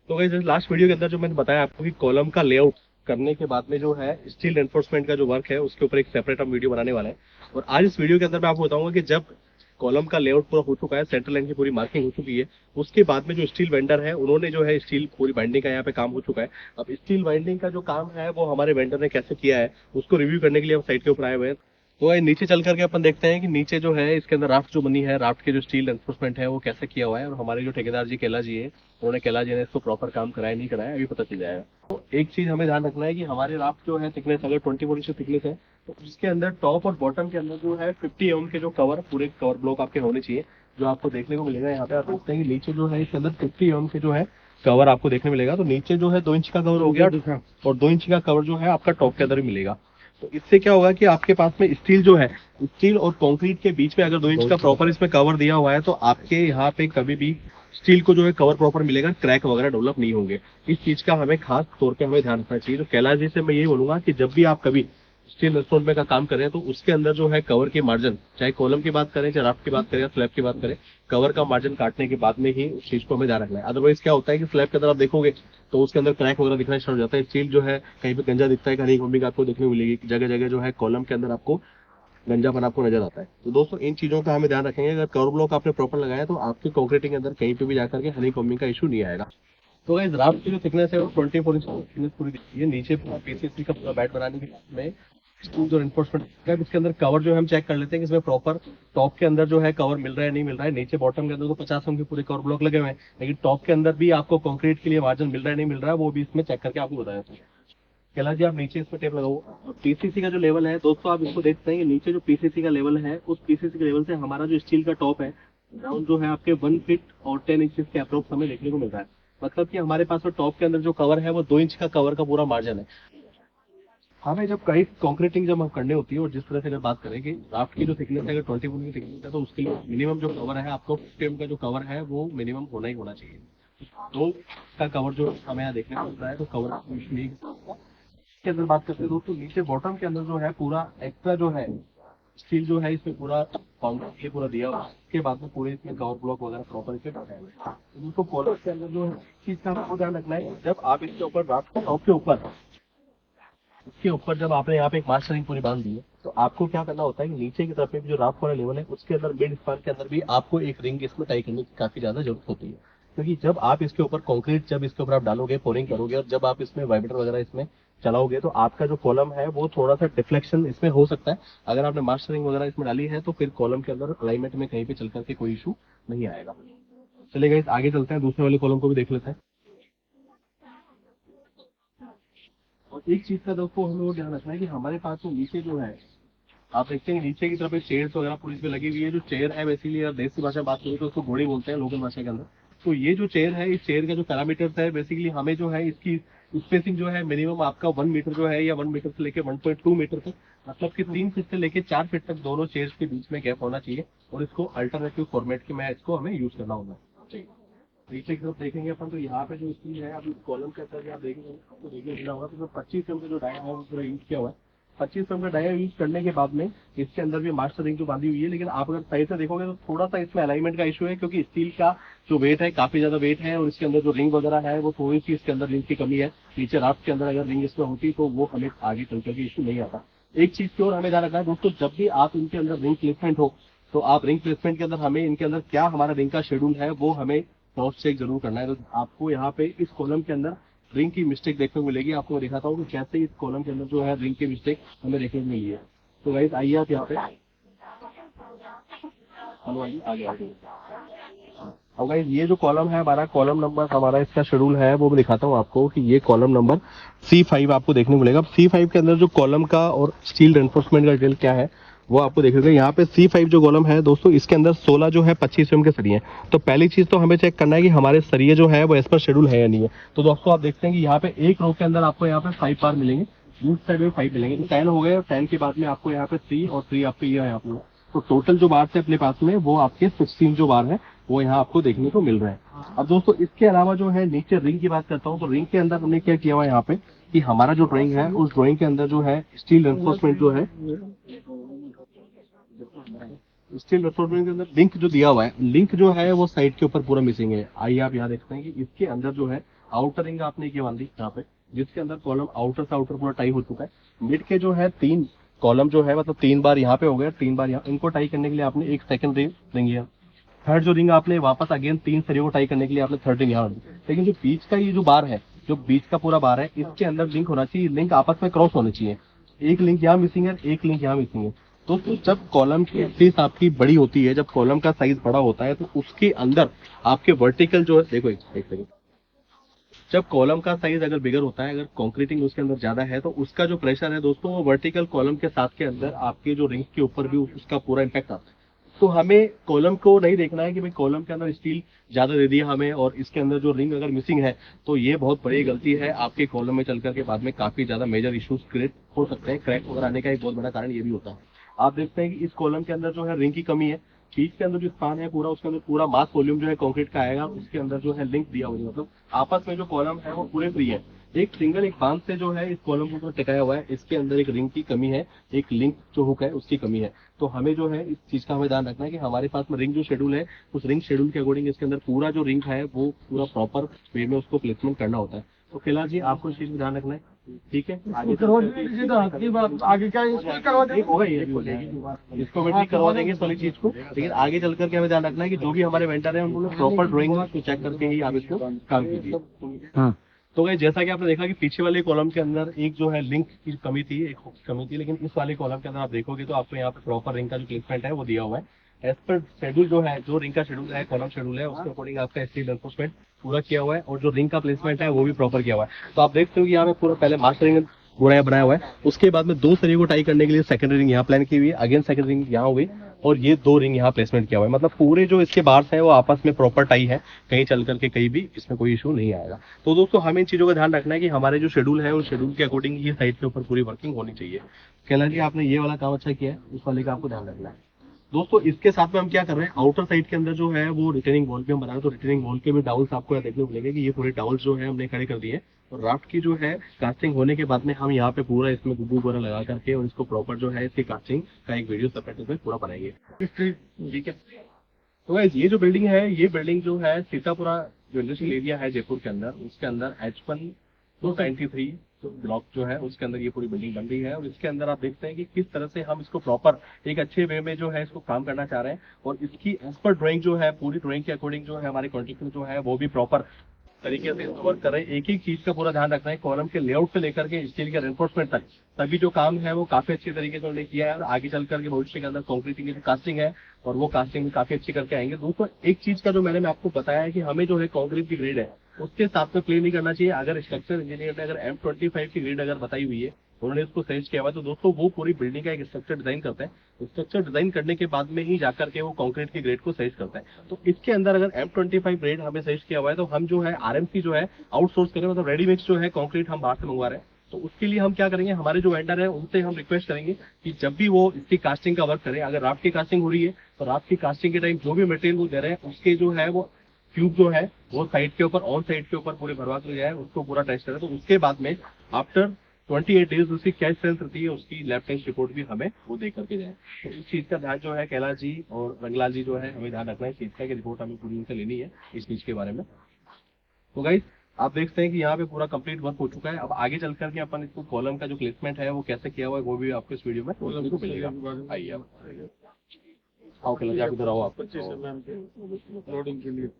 तो guys last video के अंदर जो मैंने बताया आपको कि कॉलम का लेआउट करने के बाद में जो है स्टील एनफोर्समेंट का जो वर्क है उसके ऊपर एक सेपरेट हम वीडियो बनाने वाला है। और आज इस वीडियो के अंदर मैं आपको बताऊंगा कि जब कॉलम का लेआउट पूरा हो चुका है, सेंट्रल लाइन की पूरी मार्किंग हो चुकी है, उसके बाद में जो स्टील वेंडर है उन्होंने जो है स्टील पूरी बाइंडिंग का यहाँ पे काम हो चुका है। अब स्टील बाइंडिंग का जो काम है वो हमारे वेंडर ने कैसे किया है उसको रिव्यू करने के लिए हम साइट के ऊपर आए हुए हैं। तो भाई नीचे चल करके अपन देखते हैं कि नीचे जो है इसके अंदर राफ्ट जो बनी है, राफ्ट के जो स्टील एनफोर्समेंट है वो कैसे किया हुआ है, और हमारे जो ठेकेदार जी कैला जी है उन्होंने कैला जी ने इसको प्रॉपर काम कराया नहीं कराया अभी पता चल जाएगा। तो एक चीज हमें ध्यान रखना है कि हमारे राफ्ट जो है थिकनेस अगर 24 इंच थिकनेस है तो उसके अंदर टॉप और बॉटम के अंदर जो है 50 mm के जो कवर पूरे कवर ब्लॉक आपके होने चाहिए। जो आपको देखने को मिलेगा यहाँ पे आप देखते हैं कि नीचे जो है इसके अंदर 50 mm के जो है कवर आपको देखने मिलेगा। तो नीचे जो है 2 इंच का कवर हो गया और 2 इंच का कवर जो है आपका टॉप के अंदर भी मिलेगा। तो इससे क्या होगा कि आपके पास में स्टील जो है, स्टील और कंक्रीट के बीच में अगर 2 इंच का प्रॉपर इसमें कवर दिया हुआ है तो आपके यहाँ पे कभी भी स्टील को जो है कवर प्रॉपर मिलेगा, क्रैक वगैरह डेवलप नहीं होंगे। इस चीज का हमें खास तौर पे हमें ध्यान रखना चाहिए। तो कैलाश जी से मैं यही बोलूंगा कि जब भी आप कभी स्टील रेस्टोरेंट का काम करें तो उसके अंदर जो है कवर के मार्जिन, चाहे कॉलम की बात करें, चाहे राफ्ट की बात करें या स्लैब की बात करें, कवर का मार्जिन काटने के बाद में ही उस चीज को हमें ध्यान रखना है। अदरवाइज क्या होता है कि स्लैब के अंदर आप देखोगे तो उसके अंदर क्रैक वगैरह दिखना स्टार्ट हो जाता है, स्टील जो है कहीं पे गंजा दिखता है, कहीं मम्मी आपको देखने को मिलेगी, जगह जगह जो है कॉलम के अंदर आपको गंजापन आपको नजर आता है। तो दोस्तों इन चीजों का हमें ध्यान रखेंगे। अगर कवर ब्लॉक आपने प्रॉपर लगाया तो आपकी कंक्रीटिंग के अंदर कहीं पे भी जाकर के हनी कॉम्बिंग का इशू नहीं आएगा। तो गाइस राफ्ट की जो थिकनेस है वो 24 इंच की थिकनेस पूरी दिखती है। नीचे पूरा पीसीसी का पूरा बैट बनाने के बाद में स्टूल्स और इन्फोर्समेंट है। इसके अंदर कवर जो है हम चेक कर लेते हैं कि इसमें प्रॉपर टॉप के अंदर जो है कवर मिल रहा है नहीं मिल रहा है। नीचे बॉटम के अंदर तो 50 mm के पूरे कवर ब्लॉक लगे हुए हैं, लेकिन टॉप के अंदर भी आपको कंक्रीट के लिए मार्जिन मिल रहा है नहीं मिल रहा है वो भी इसमें चेक करके आपको बताया था। कैलाश जी आप नीचे इसमें टेप लगाओ। पीसीसी का जो लेवल है दोस्तों आप इसको देखते हैं कि नीचे जो पीसीसी का लेवल है उस पीसीसी के लेवल से हमारा जो स्टील का टॉप है ग्राउंड जो है आपके 1 फीट और 10 इंच के अप्रोक्स हमें देखने को मिल रहा है। मतलब कि हमारे पास टॉप के अंदर जो कवर है वो 2 इंच का कवर का पूरा मार्जिन है। हमें जब कहीं कंक्रीटिंग जब हम करनी होती है और जिस तरह से अगर बात करें कि राफ्ट की जो थिकनेस है अगर 24 की थिकनेस है तो उसके लिए मिनिमम जो कवर है आपको 50 का जो कवर है वो मिनिमम होना ही होना चाहिए। दो का कवर जो हमें यहाँ देखने को मिल रहा है तो कवर के अंदर बात करते हैं दोस्तों, नीचे बॉटम के अंदर जो है पूरा एक्स्ट्रा जो है स्टील जो है इसमें पूरा फाउंडेशन ये पूरा दिया हुआ है। उसके बाद में पूरे इसमें कवर ब्लॉक वगैरह प्रॉपर इसे लगाए हुए हैं। तो दोस्तों कॉलम के अंदर जो है चीज का आपको ध्यान रखना है जब आप इसके ऊपर राफ्ट टॉप के ऊपर इसके ऊपर जब आपने यहाँ पे एक मास्टरिंग पूरी बांध दी है तो आपको क्या करना होता है कि नीचे की तरफ में भी जो राफ्ट वाला लेवल है उसके अंदर मिड स्पान के अंदर भी आपको एक रिंग इसमें टाई करने की काफी ज्यादा जरूरत होती है। क्योंकि जब आप इसके ऊपर कंक्रीट जब इसके ऊपर आप डालोगे, पोरिंग करोगे और जब आप इसमें वाइब्रेटर वगैरह इसमें चलाओगे तो आपका जो कॉलम है वो थोड़ा सा डिफ्लेक्शन इसमें हो सकता है। अगर आपने मास्टरिंग वगैरह इसमें डाली है तो फिर कॉलम के अंदर अलाइनमेंट में कहीं पे चल करके कोई इशू नहीं आएगा। चलिए गाइस आगे चलते हैं, दूसरे वाले कॉलम को भी देख लेते हैं। और एक चीज का दोस्तों हमें वो ध्यान रखना है कि हमारे पास जो नीचे जो है आप देखते हैं नीचे की तरफ चेयर्स वगैरह पूरी इसमें लगी हुई है। जो चेयर है बेसिकली अगर देसी भाषा में बात करें तो उसको घोड़ी बोलते हैं लोकल भाषा के अंदर। तो ये जो चेयर है इस चेयर का जो पैरामीटर्स है बेसिकली हमें जो है इसकी स्पेसिंग जो है मिनिमम आपका 1 मीटर जो है या 1 मीटर से लेकर 1.2 मीटर तक, मतलब कि 3 फीट से लेकर 4 फीट तक दोनों चेयर्स के बीच में गैप होना चाहिए। और इसको अल्टरनेटिव फॉर्मेट के में इसको हमें यूज करना होगा। नीचे की तरफ देखेंगे अपन तो यहाँ पे जो स्टील है अभी कॉलम के अंदर आप देखेंगे आपको देखने मिला होगा तो 25 mm का जो डाया है वो पूरा यूज किया हुआ है। 25 mm का डाया यूज करने के बाद में इसके अंदर भी मास्टर रिंग जो बांधी हुई है, लेकिन आप अगर साइड से देखोगे तो थोड़ा सा इसमें अलाइनमेंट का इशू है क्योंकि स्टील का जो वेट है काफी ज्यादा वेट है और इसके अंदर जो रिंग वगैरह है वो थोड़ी सी इसके अंदर रिंग की कमी है। नीचे राफ्ट के अंदर अगर रिंग इसमें होती तो वो हमें आगे चल करके इशू नहीं आता। एक चीज की और हमें ध्यान रखना है दोस्तों, जब भी आप इनके अंदर रिंग प्लेसमेंट हो तो आप रिंग प्लेसमेंट के अंदर हमें इनके अंदर क्या हमारा रिंग का शेड्यूल है वो हमें क्रॉस चेक जरूर करना है। तो आपको यहाँ पे इस कॉलम के अंदर रिंग की मिस्टेक देखने को मिलेगी। आपको मैं दिखाता हूँ कि कैसे इस कॉलम के अंदर जो है रिंग की मिस्टेक हमें देखने को मिली है। तो गाइस आइए आप यहाँ पे, हेलो आइए आगे आगे। अब गाइस ये जो कॉलम है हमारा कॉलम नंबर हमारा इसका शेड्यूल है वो मैं दिखाता हूँ आपको कि ये कॉलम नंबर C5 आपको देखने को मिलेगा। C5 के अंदर जो कॉलम का और स्टील रेनफोर्समेंट का डिटेल क्या है वो आपको देखेगा। यहाँ पे C5 जो कॉलम है दोस्तों इसके अंदर 16 जो है 25 mm के सरिये हैं। तो पहली चीज तो हमें चेक करना है कि हमारे सरिये जो है वो एज पर शेड्यूल है या नहीं है। तो दोस्तों आप देखते हैं कि यहाँ पे एक रो के अंदर आपको यहाँ पे 5 बार मिलेंगे, दूसरी साइड में 5 मिलेंगे। तो 10 हो गए और 10 के बाद में आपको यहाँ पे 3 और 3 आपके ये यहाँ पे। तो टोटल जो बार है अपने पास में वो आपके 16 जो बार है वो यहाँ आपको देखने को मिल रहा है। अब दोस्तों इसके अलावा जो है नीचे रिंग की बात करता हूँ तो रिंग के अंदर हमने क्या किया हुआ है यहाँ पे कि हमारा जो ड्राइंग है उस ड्राइंग के अंदर जो है स्टील रेनफोर्समेंट जो है स्टील रेनफोर्समेंट के अंदर लिंक जो दिया हुआ है, लिंक जो है वो साइड के ऊपर पूरा मिसिंग है। आइए आप यहाँ देखते हैं कि इसके अंदर जो है आउटर रिंग आपने ये बांधी यहाँ पे, जिसके अंदर कॉलम आउटर से आउटर पूरा टाई हो चुका है। मिड के जो है 3 कॉलम जो है मतलब 3 बार यहाँ पे हो गया, 3 बार यहाँ, इनको टाई करने के लिए आपने एक सेकंड रिंग देंगे यहाँ। थर्ड जो रिंग आपने वापस अगेन 3 सरियों को टाई करने के लिए आपने थर्ड रिंग यहाँ। लेकिन जो बीच का ये जो बार है, जो बीच का पूरा बार है, इसके अंदर लिंक होना चाहिए, लिंक आपस में क्रॉस होने चाहिए। एक लिंक यहाँ मिसिंग है, एक लिंक यहाँ मिसिंग है। तो जब कॉलम की स्पेस आपकी बड़ी होती है, जब कॉलम का साइज बड़ा होता है, तो उसके अंदर आपके वर्टिकल जो है, देखो एक सेकंड, जब कॉलम का साइज अगर बिगर होता है, अगर कंक्रीटिंग उसके अंदर ज्यादा है, तो उसका जो प्रेशर है दोस्तों, वो वर्टिकल कॉलम के साथ के अंदर आपके जो रिंग के ऊपर भी उसका पूरा इम्पैक्ट आता है। तो हमें कॉलम को नहीं देखना है कि भाई कॉलम के अंदर स्टील ज्यादा दे दिया हमें और इसके अंदर जो रिंग अगर मिसिंग है, तो ये बहुत बड़ी गलती है। आपके कॉलम में चल करके बाद में काफी ज्यादा मेजर इश्यूज क्रिएट हो सकते हैं। क्रैक वगैरह आने का एक बहुत बड़ा कारण ये भी होता है। आप देखते हैं कि इस कॉलम के अंदर जो है रिंग की कमी है, बीच के अंदर जो स्पान है पूरा, उसके अंदर पूरा मास वॉल्यूम जो है कंक्रीट का आएगा, उसके अंदर जो है लिंक दिया हुआ है, मतलब आपस में जो कॉलम है वो पूरे फ्री है। एक सिंगल एक बांध से जो है इस कॉलम को टिकाया हुआ है, इसके अंदर एक रिंग की कमी है, एक लिंक जो हुक है उसकी कमी है। तो हमें जो है इस चीज का हमें ध्यान रखना है कि हमारे पास में रिंग जो शेड्यूल है, उस रिंग शेड्यूल के अकॉर्डिंग इसके अंदर पूरा जो रिंग है वो पूरा प्रॉपर वे में उसको प्लेसमेंट करना होता है। तो कैलाश जी आपको इस चीज का ध्यान रखना है, ठीक है। आगे आगे क्या होगा, ये भी हो जाएगी, इसको भी ठीक करवा देंगे सारी चीज को। लेकिन आगे चल करके हमें ध्यान रखना है कि जो भी हमारे वेंडर है उनको प्रॉपर ड्राइंग को चेक करके ही आप इसको काम कीजिए। तो गाइस जैसा कि आपने देखा कि पीछे वाले कॉलम के अंदर एक जो है लिंक की कमी थी, एक कमी थी, लेकिन इस वाले कॉलम के अंदर आप देखोगे तो आपको यहाँ पे प्रॉपर रिंग का जो प्लेसमेंट है वो दिया हुआ है। एज पर शेड्यूल जो है, जो रिंग का शेड्यूल है, कॉलम शेड्यूल है, उसके अकॉर्डिंग आपका स्टील एनफोर्समेंट पूरा किया हुआ है और जो रिंग का प्लेसमेंट है वो भी प्रॉपर किया हुआ है। तो आप देखते हो कि यहाँ पे पूरा पहले मास्टर रिंग पूरा बनाया हुआ है, उसके बाद में 2 सरियों को टाई करने के लिए सेकंड रिंग यहाँ प्लान की हुई है, अगेन सेकंड रिंग यहाँ हुई और ये 2 रिंग यहाँ प्लेसमेंट किया हुआ है। मतलब पूरे जो इसके बार्स है वो आपस में प्रॉपर टाई है, कहीं चल करके कहीं भी इसमें कोई इशू नहीं आएगा। तो दोस्तों हमें इन चीजों का ध्यान रखना है कि हमारे जो शेड्यूल है उस शेड्यूल के अकॉर्डिंग ये साइड के ऊपर पूरी वर्किंग होनी चाहिए। कैलाश जी आपने ये वाला काम अच्छा किया है, उस वाले का आपको ध्यान रखना है। दोस्तों इसके साथ में हम क्या कर रहे हैं, आउटर साइड के अंदर जो है वो रिटेनिंग वॉल पे हम बना रहे हैं। तो रिटेनिंग वॉल के भी डाउल्स आपको यहाँ देखने को मिलेंगे कि ये पूरे डाउल्स जो है हमने खड़े कर दिए और राफ्ट की जो है कास्टिंग होने के बाद में हम यहाँ पे पूरा इसमें गुब्बू वगैरह लगा करके और इसको प्रॉपर जो है इसकी कास्टिंग का एक वीडियो सेपरेट में पूरा बनाएंगे, ठीक है। तो गाइस ये जो बिल्डिंग है, ये बिल्डिंग जो है सीतापुरा जो इंडस्ट्रियल एरिया है जयपुर के अंदर, उसके अंदर H1 293 ब्लॉक जो है उसके अंदर ये पूरी बिल्डिंग बन रही है। और इसके अंदर आप देखते हैं कि किस तरह से हम इसको प्रॉपर एक अच्छे वे में जो है इसको काम करना चाह रहे हैं और इसकी एज पर ड्राइंग जो है, पूरी ड्राइंग के अकॉर्डिंग जो है हमारे कॉन्ट्रैक्टर जो है वो भी प्रॉपर तरीके से वर्क कर रहे हैं। एक एक चीज का पूरा ध्यान रखना है, कॉलम के लेआउट से लेकर के स्टील के रेनफोर्समेंट तक सभी जो काम है वो काफी अच्छे तरीके से उन्होंने किया है। और आगे चल करके भविष्य के अंदर कंक्रीटिंग की जो कास्टिंग है और वो कास्टिंग भी काफी अच्छी करके आएंगे। दोस्तों एक चीज का जो मैंने आपको बताया है कि हमें जो है कंक्रीट की ग्रेड है उसके साथ में प्ले नहीं करना चाहिए। अगर स्ट्रक्चर इंजीनियर ने अगर M25 की ग्रेड अगर बताई हुई है, उन्होंने इसको सजेस्ट किया हुआ, तो दोस्तों वो पूरी बिल्डिंग का एक स्ट्रक्चर डिजाइन करते हैं। स्ट्रक्चर डिजाइन करने के बाद में ही जाकर के वो कंक्रीट की ग्रेड को सजेस्ट करते हैं। तो इसके अंदर अगर M25 ग्रेड हमें सजेस्ट किया हुआ है, तो हम जो है RMC जो है आउटसोर्स करें, मतलब रेडी मिक्स जो है कंक्रीट हम बाहर से मंगवा रहे हैं। तो उसके लिए हम क्या करेंगे, हमारे जो वेंडर है उनसे हम रिक्वेस्ट करेंगे कि जब भी वो इसकी कास्टिंग का वर्क करें, अगर राफ्ट की कास्टिंग हो रही है तो राफ्ट की कास्टिंग के टाइम जो भी मटेरियल वो दे रहे हैं उसके जो है वो ट्यूब जो है वो साइड के ऊपर, ऑन साइड के ऊपर पूरे भरवा के जाए, उसको पूरा टेस्ट करें। तो उसके बाद में आफ्टर 28 डेज उसकी क्या स्ट्रेंथ रहती है, उसकी लैब टेस्ट रिपोर्ट भी हमें वो दे करके जाए। तो इस चीज का ध्यान जो है कैलाश जी और रंगलाल जी जो है हमें ध्यान रखना है इस चीज का, कि रिपोर्ट हमें पूरी उनसे लेनी है इस चीज के बारे में। तो गाइस आप देखते हैं कि यहाँ पे पूरा कंप्लीट वर्क हो चुका है। अब आगे चल करके अपन इसको कॉलम का जो प्लेसमेंट है वो कैसे किया हुआ है वो भी आपको इस वीडियो में मिलेगा। आइए आओ कैलाश जी, आप इधर आओ। आप लोडिंग के लिए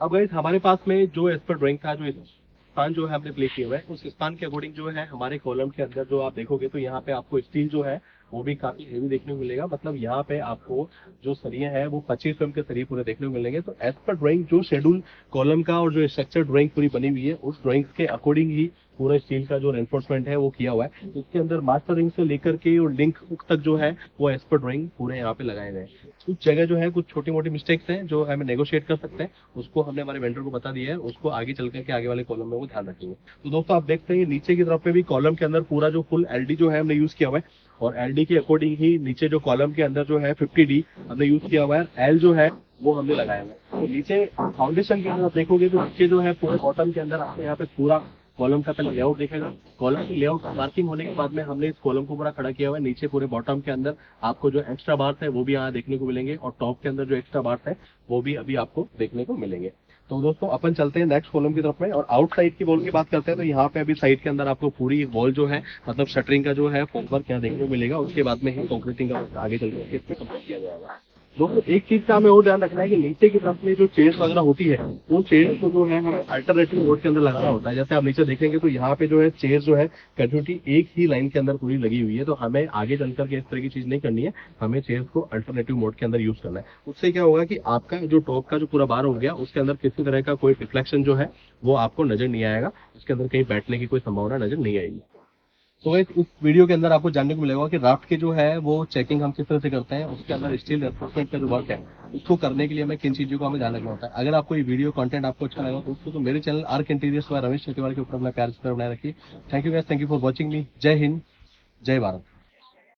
अब गाइस हमारे पास में जो एज पर ड्राइंग का जो स्पान जो है हमने प्ले किया हुआ है, उस स्पान के अकॉर्डिंग जो है हमारे कॉलम के अंदर जो आप देखोगे तो यहाँ पे आपको स्टील जो है वो भी काफी हेवी देखने को मिलेगा। मतलब यहाँ पे आपको जो सरिये हैं वो 25 mm के सरिये पूरे देखने को मिलेंगे। तो एज पर ड्राइंग जो शेड्यूल कॉलम का और जो स्ट्रक्चर ड्राइंग पूरी बनी हुई है, उस ड्राइंग के अकॉर्डिंग ही पूरा स्टील का जो रेनफोर्समेंट है वो किया हुआ है। इसके अंदर मास्टर रिंग से लेकर के और लिंक हुक तक जो है वो एज पर ड्राइंग पूरे यहाँ पे लगाए गए। कुछ जगह जो है कुछ छोटी मोटी मिस्टेक्स हैं जो हमें नेगोशिएट कर सकते हैं, उसको हमने हमारे वेंडर को बता दिया है, उसको आगे चल करके आगे वाले कॉलम में वो ध्यान रखेंगे। तो दोस्तों आप देखते हैं नीचे की तरफ पे भी कॉलम के अंदर पूरा जो फुल LD जो है हमने यूज किया हुआ है और LD के अकॉर्डिंग ही नीचे जो कॉलम के अंदर जो है 50D हमने यूज किया हुआ है। L जो है वो हमने लगाया हुआ है। तो नीचे फाउंडेशन के अंदर आप देखोगे तो नीचे जो है पूरे बॉटम के अंदर आपको यहाँ पे पूरा कॉलम का पहले लेआउट देखेगा। कॉलम की लेआउट मार्किंग होने के बाद में हमने इस कॉलम को पूरा खड़ा किया हुआ है। नीचे पूरे बॉटम के अंदर आपको जो एक्स्ट्रा बार्स है वो भी यहाँ देखने को मिलेंगे और टॉप के अंदर जो एक्स्ट्रा बार्स है वो भी अभी आपको देखने को मिलेंगे। तो दोस्तों अपन चलते हैं नेक्स्ट कॉलम की तरफ में, और आउटसाइड की वॉल की बात करते हैं। तो यहाँ पे अभी साइड के अंदर आपको पूरी वॉल जो है, मतलब शटरिंग का जो है फॉर्मवर्क यहाँ देखने को मिलेगा। उसके बाद में ही कंक्रीटिंग का आगे चल के इसमें कंप्लीट किया जाएगा। दोस्तों एक चीज का हमें और ध्यान रखना है कि नीचे की तरफ में जो चेयर्स वगैरह होती है, उन चेयर्स को जो है हमें अल्टरनेटिव रोड के अंदर लगाना होता है। जैसे आप नीचे देखेंगे तो यहाँ पे जो है चेयर जो है कंटिन्यूटी एक ही लाइन के अंदर पूरी लगी हुई है। तो हमें आगे चल करके इस तरह की चीज नहीं करनी है, हमें चेयर्स को अल्टरनेटिव मोड के अंदर यूज करना है। उससे क्या होगा कि आपका जो टॉप का जो पूरा बार हो गया, उसके अंदर किसी तरह का कोई रिफ्लेक्शन जो है वो आपको नजर नहीं आएगा, उसके अंदर कहीं बैठने की कोई संभावना नजर नहीं आएगी। तो इस वीडियो के अंदर आपको जानने को मिलेगा कि राफ्ट की जो है वो चेकिंग हम किस तरह से करते हैं, उसके अंदर स्टील रेफोर्समेंट का जो वर्क है उसको करने के लिए हमें किन चीजों को हमें ध्यान रखना होता है। अगर आपको ये वीडियो कंटेंट आपको अच्छा लगा दोस्तों, तो मेरे channel arc interiors by Ramesh Chakewal के ऊपर अपना प्यार से बनाए रखिए। Thank you guys, thank you for watching me. जय हिंद, जय भारत।